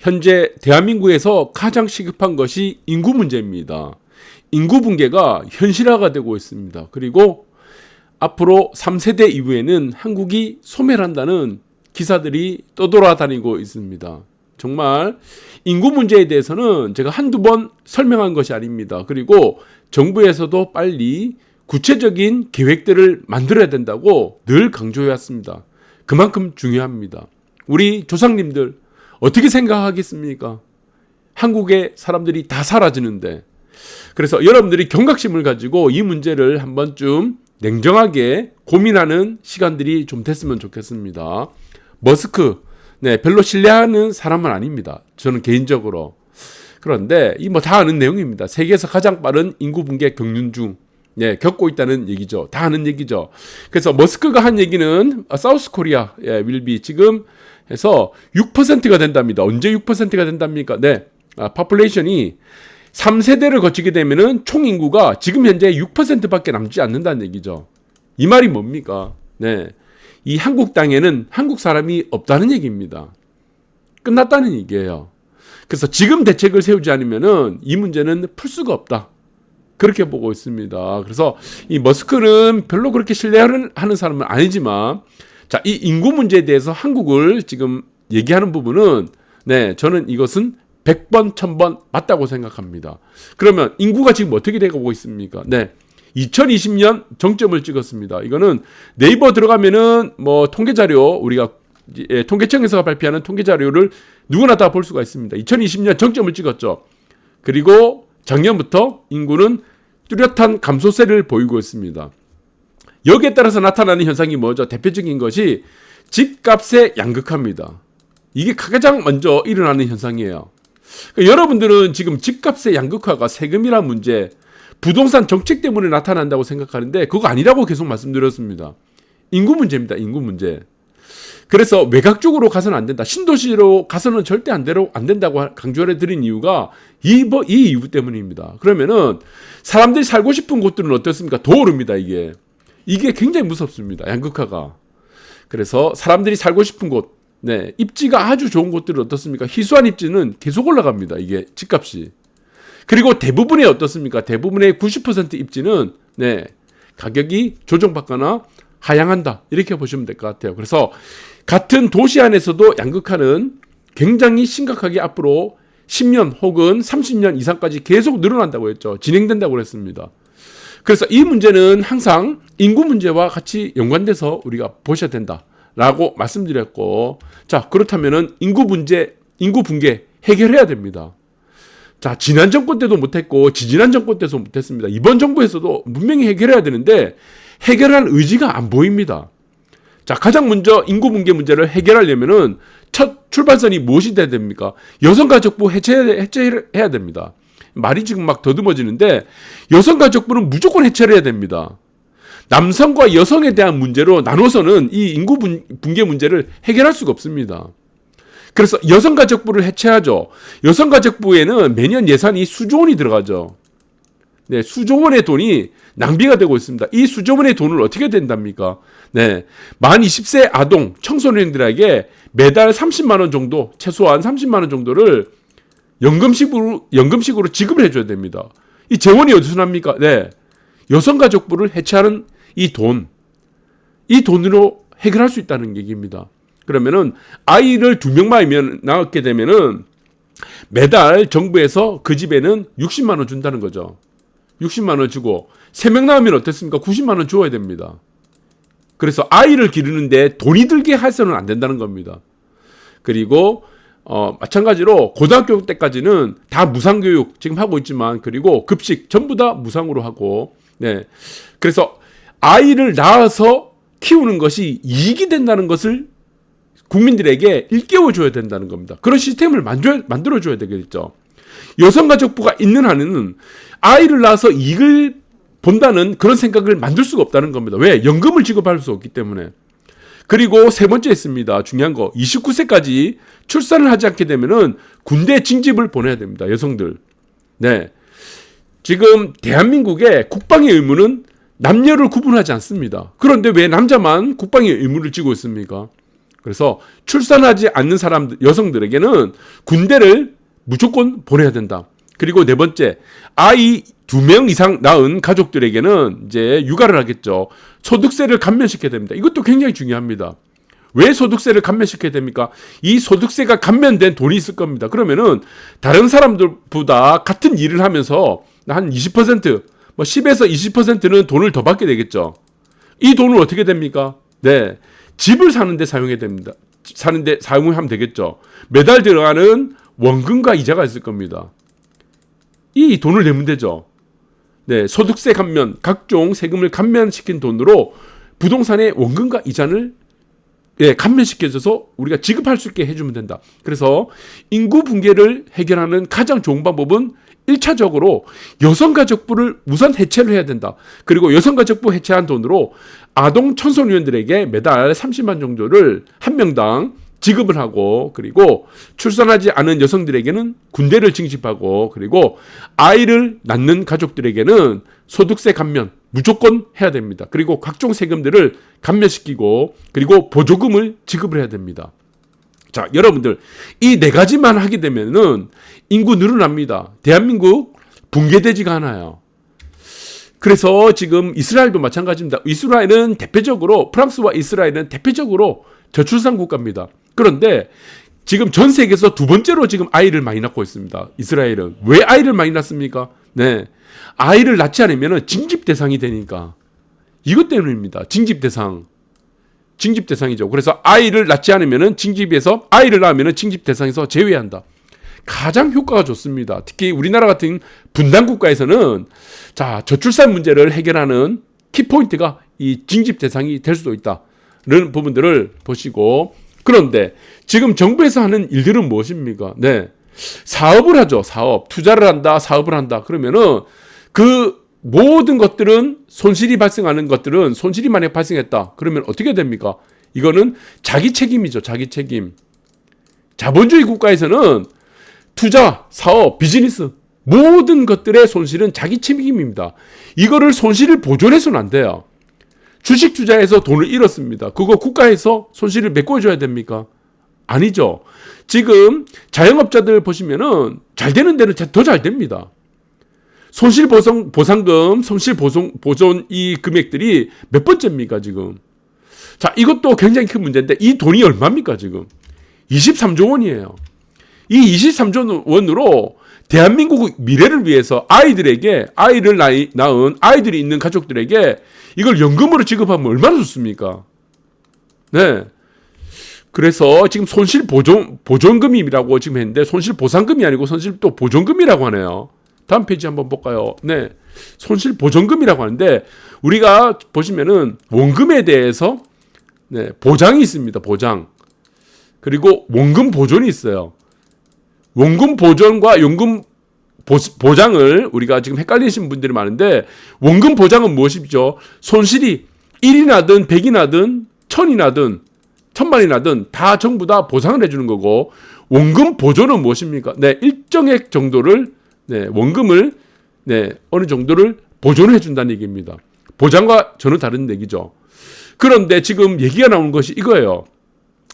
현재 대한민국에서 가장 시급한 것이 인구 문제입니다. 인구 붕괴가 현실화가 되고 있습니다. 그리고 앞으로 3세대 이후에는 한국이 소멸한다는 기사들이 떠돌아다니고 있습니다. 정말 인구 문제에 대해서는 제가 한두 번 설명한 것이 아닙니다. 그리고 정부에서도 빨리 구체적인 계획들을 만들어야 된다고 늘 강조해왔습니다. 그만큼 중요합니다. 우리 조상님들 어떻게 생각하겠습니까? 한국의 사람들이 다 사라지는데. 그래서 여러분들이 경각심을 가지고 이 문제를 한 번쯤 냉정하게 고민하는 시간들이 좀 됐으면 좋겠습니다. 머스크, 별로 신뢰하는 사람은 아닙니다. 저는 개인적으로. 그런데 이 뭐 다 아는 내용입니다. 세계에서 가장 빠른 인구 붕괴 경륜 중 겪고 있다는 얘기죠. 다 아는 얘기죠. 그래서 머스크가 한 얘기는 사우스 코리아 윌비 지금 해서 6%가 된답니다. 언제 6%가 된답니까? 파퓰레이션이 3세대를 거치게 되면은 총 인구가 지금 현재 6%밖에 남지 않는다는 얘기죠. 이 말이 뭡니까? 이 한국 땅에는 한국 사람이 없다는 얘기입니다. 끝났다는 얘기예요. 그래서 지금 대책을 세우지 않으면은 이 문제는 풀 수가 없다. 그렇게 보고 있습니다. 그래서 이 머스크는 별로 그렇게 신뢰하는 사람은 아니지만, 자, 이 인구 문제에 대해서 한국을 지금 얘기하는 부분은, 저는 이것은 100번, 1000번 맞다고 생각합니다. 그러면 인구가 지금 어떻게 되고 있습니까? 2020년 정점을 찍었습니다. 이거는 네이버 들어가면은 뭐 통계자료, 우리가 통계청에서 발표하는 통계자료를 누구나 다 볼 수가 있습니다. 2020년 정점을 찍었죠. 그리고 작년부터 인구는 뚜렷한 감소세를 보이고 있습니다. 여기에 따라서 나타나는 현상이 뭐죠? 대표적인 것이 집값의 양극화입니다. 이게 가장 먼저 일어나는 현상이에요. 그러니까 여러분들은 지금 집값의 양극화가 세금이란 문제, 부동산 정책 때문에 나타난다고 생각하는데 그거 아니라고 계속 말씀드렸습니다. 인구 문제입니다. 인구 문제. 그래서 외곽 쪽으로 가서는 안 된다. 신도시로 가서는 절대 안 된다고 강조를 드린 이유가 이 이유 때문입니다. 그러면은 사람들이 살고 싶은 곳들은 어떻습니까? 더 오릅니다. 이게 굉장히 무섭습니다. 양극화가. 그래서 사람들이 살고 싶은 곳, 입지가 아주 좋은 곳들은 어떻습니까? 희소한 입지는 계속 올라갑니다. 이게 집값이. 그리고 대부분의 어떻습니까? 대부분의 90% 입지는 가격이 조정받거나 하향한다. 이렇게 보시면 될 것 같아요. 그래서 같은 도시 안에서도 양극화는 굉장히 심각하게 앞으로 10년 혹은 30년 이상까지 계속 늘어난다고 했죠. 진행된다고 했습니다. 그래서 이 문제는 항상 인구 문제와 같이 연관돼서 우리가 보셔야 된다라고 말씀드렸고, 자, 그렇다면은 인구 붕괴 해결해야 됩니다. 자, 지난 정권 때도 못했고 지지난 정권 때도 못했습니다. 이번 정부에서도 분명히 해결해야 되는데 해결할 의지가 안 보입니다. 자, 가장 먼저 인구 붕괴 문제를 해결하려면은 첫 출발선이 무엇이 돼야 됩니까? 여성가족부 해체해야 됩니다. 말이 지금 막 더듬어지는데 여성가족부는 무조건 해체를 해야 됩니다. 남성과 여성에 대한 문제로 나눠서는 이 인구 붕괴 문제를 해결할 수가 없습니다. 그래서 여성가족부를 해체하죠. 여성가족부에는 매년 예산이 수조 원이 들어가죠. 수조 원의 돈이 낭비가 되고 있습니다. 이 수조 원의 돈을 어떻게 된답니까? 만 20세 아동, 청소년들에게 매달 30만 원 정도, 최소한 30만 원 정도를 연금식으로 지급을 해줘야 됩니다. 이 재원이 어디서 납니까? 여성가족부를 해체하는 이 돈으로 해결할 수 있다는 얘기입니다. 그러면은 아이를 2명만 낳게 되면은 매달 정부에서 그 집에는 60만 원 준다는 거죠. 60만 원 주고 3명 낳으면 어떻습니까? 90만 원 줘야 됩니다. 그래서 아이를 기르는데 돈이 들게 해서는 안 된다는 겁니다. 그리고 마찬가지로 고등학교 때까지는 다 무상교육 지금 하고 있지만, 그리고 급식 전부 다 무상으로 하고, 그래서 아이를 낳아서 키우는 것이 이익이 된다는 것을 국민들에게 일깨워줘야 된다는 겁니다. 그런 시스템을 만들어줘야 되겠죠. 여성가족부가 있는 한은 아이를 낳아서 이익을 본다는 그런 생각을 만들 수가 없다는 겁니다. 왜? 연금을 지급할 수 없기 때문에. 그리고 세 번째 있습니다. 중요한 거. 29세까지 출산을 하지 않게 되면은 군대 징집을 보내야 됩니다. 여성들. 지금 대한민국의 국방의 의무는 남녀를 구분하지 않습니다. 그런데 왜 남자만 국방의 의무를 지고 있습니까? 그래서 출산하지 않는 사람들, 여성들에게는 군대를 무조건 보내야 된다. 그리고 네 번째, 아이 2명 이상 낳은 가족들에게는 이제 육아를 하겠죠. 소득세를 감면시켜야 됩니다. 이것도 굉장히 중요합니다. 왜 소득세를 감면시켜야 됩니까? 이 소득세가 감면된 돈이 있을 겁니다. 그러면은 다른 사람들보다 같은 일을 하면서 한 20%, 뭐 10에서 20%는 돈을 더 받게 되겠죠. 이 돈을 어떻게 됩니까? 네, 집을 사는데 사용해야 됩니다. 사는데 사용하면 되겠죠. 매달 들어가는 원금과 이자가 있을 겁니다. 이 돈을 내면 되죠. 네, 소득세 감면, 각종 세금을 감면시킨 돈으로 부동산의 원금과 이자를 감면시켜줘서 우리가 지급할 수 있게 해주면 된다. 그래서 인구 붕괴를 해결하는 가장 좋은 방법은 1차적으로 여성가족부를 우선 해체를 해야 된다. 그리고 여성가족부 해체한 돈으로 아동 청소년들에게 매달 30만 정도를 한 명당 지급을 하고, 그리고 출산하지 않은 여성들에게는 군대를 징집하고, 그리고 아이를 낳는 가족들에게는 소득세 감면 무조건 해야 됩니다. 그리고 각종 세금들을 감면시키고, 그리고 보조금을 지급을 해야 됩니다. 자, 여러분들 이 네 가지만 하게 되면은 인구 늘어납니다. 대한민국 붕괴되지가 않아요. 그래서 지금 이스라엘도 마찬가지입니다. 이스라엘은 대표적으로, 프랑스와 이스라엘은 대표적으로 저출산 국가입니다. 그런데 지금 전 세계에서 두 번째로 지금 아이를 많이 낳고 있습니다. 이스라엘은. 왜 아이를 많이 낳습니까? 네, 아이를 낳지 않으면 징집 대상이 되니까. 이것 때문입니다. 징집 대상이죠. 그래서 아이를 낳지 않으면 징집에서, 아이를 낳으면 징집 대상에서 제외한다. 가장 효과가 좋습니다. 특히 우리나라 같은 분단 국가에서는 자, 저출산 문제를 해결하는 키포인트가 이 징집 대상이 될 수도 있다는 부분들을 보시고, 그런데 지금 정부에서 하는 일들은 무엇입니까? 네, 사업을 하죠. 사업, 투자를 한다, 사업을 한다. 그러면은 그 모든 것들은 손실이 발생하는 것들은 손실이 만약 발생했다. 그러면 어떻게 됩니까? 이거는 자기 책임이죠. 자기 책임. 자본주의 국가에서는 투자, 사업, 비즈니스 모든 것들의 손실은 자기 책임입니다. 이거를 손실을 보존해서는 안 돼요. 주식 투자해서 돈을 잃었습니다. 그거 국가에서 손실을 메꿔줘야 됩니까? 아니죠. 지금 자영업자들 보시면은 잘 되는 데는 더 잘 됩니다. 손실보상금, 손실보존 이 금액들이 몇 번째입니까, 지금? 자, 이것도 굉장히 큰 문제인데, 이 돈이 얼마입니까, 지금? 23조 원이에요. 이 23조 원으로 대한민국 미래를 위해서 아이들에게, 아이를 낳은 아이들이 있는 가족들에게 이걸 연금으로 지급하면 얼마나 좋습니까? 네. 그래서 지금 보존금이라고 지금 했는데, 손실보상금이 아니고 손실또 보존금이라고 하네요. 다음 페이지 한번 볼까요? 네. 손실보존금이라고 하는데, 우리가 보시면은 원금에 대해서 네, 보장이 있습니다. 보장. 그리고 원금 보존이 있어요. 원금 보존과 연금 보장을 우리가 지금 헷갈리시는 분들이 많은데, 원금 보장은 무엇이죠? 손실이 1이 나든 100이 나든 1000이 나든 1000만이 나든 다 전부 다 보상을 해주는 거고, 원금 보존은 무엇입니까? 네, 일정액 정도를, 네, 원금을, 네, 어느 정도를 보존해 준다는 얘기입니다. 보장과 전혀 다른 얘기죠. 그런데 지금 얘기가 나오는 것이 이거예요.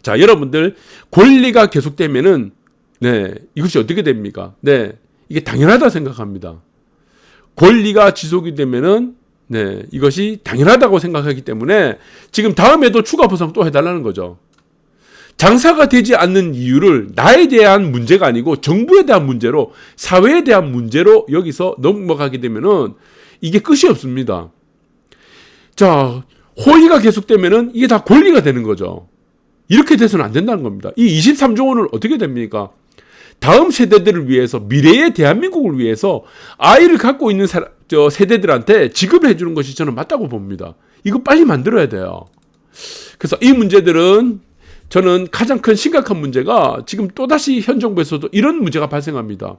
자, 여러분들 권리가 계속되면은 네, 이것이 어떻게 됩니까? 네, 이게 당연하다 생각합니다. 권리가 지속이 되면은 네, 이것이 당연하다고 생각하기 때문에 지금 다음에도 추가 보상 또 해달라는 거죠. 장사가 되지 않는 이유를 나에 대한 문제가 아니고 정부에 대한 문제로, 사회에 대한 문제로 여기서 넘어가게 되면은 이게 끝이 없습니다. 자, 호의가 계속되면은 이게 다 권리가 되는 거죠. 이렇게 돼서는 안 된다는 겁니다. 이 23조 원을 어떻게 됩니까? 다음 세대들을 위해서, 미래의 대한민국을 위해서 아이를 갖고 있는 세대들한테 지급을 해주는 것이 저는 맞다고 봅니다. 이거 빨리 만들어야 돼요. 그래서 이 문제들은 저는 가장 큰 심각한 문제가 지금 또다시 현 정부에서도 이런 문제가 발생합니다.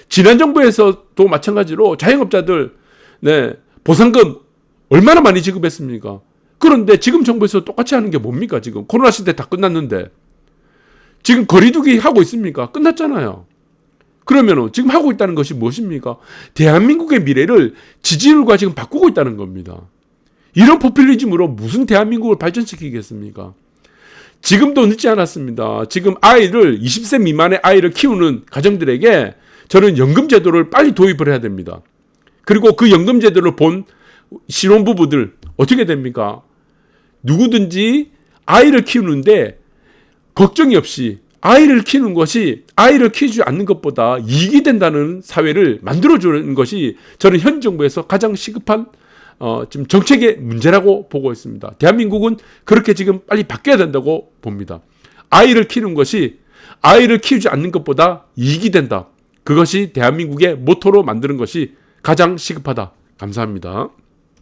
지난 정부에서도 마찬가지로 자영업자들 네, 보상금 얼마나 많이 지급했습니까? 그런데 지금 정부에서 똑같이 하는 게 뭡니까? 지금 코로나 시대 다 끝났는데 지금 거리두기 하고 있습니까? 끝났잖아요. 그러면 지금 하고 있다는 것이 무엇입니까? 대한민국의 미래를 지지율과 지금 바꾸고 있다는 겁니다. 이런 포퓰리즘으로 무슨 대한민국을 발전시키겠습니까? 지금도 늦지 않았습니다. 지금 20세 미만의 아이를 키우는 가정들에게 저는 연금 제도를 빨리 도입을 해야 됩니다. 그리고 그 연금 제도를 본 신혼부부들 어떻게 됩니까? 누구든지 아이를 키우는데 걱정이 없이 아이를 키우는 것이 아이를 키우지 않는 것보다 이익이 된다는 사회를 만들어주는 것이 저는 현 정부에서 가장 시급한 지금 정책의 문제라고 보고 있습니다. 대한민국은 그렇게 지금 빨리 바뀌어야 된다고 봅니다. 아이를 키우는 것이 아이를 키우지 않는 것보다 이익이 된다. 그것이 대한민국의 모토로 만드는 것이 가장 시급하다. 감사합니다.